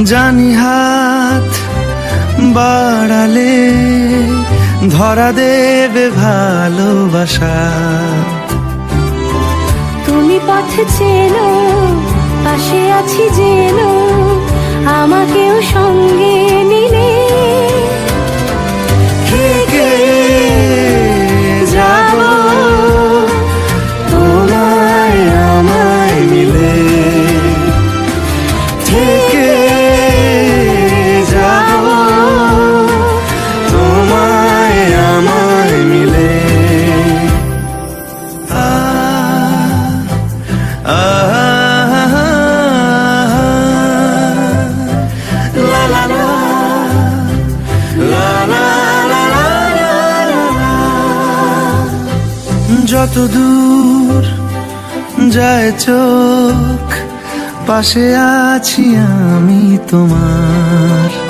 জানি হাত বাড়ালে ধরা দেবে ভালোবাসা। তুমি পথ চেনো, পাশে আছি জেনো, আমাকেও সঙ্গে নিলে থেকে যাব তোমায় আমায় মিলে, থেকে যাব তোমায় আমায় মিলে। লা লা লা লা লা লা লা লা। যত দূর যায় চোখ, পাশে আছি আমি তোমার।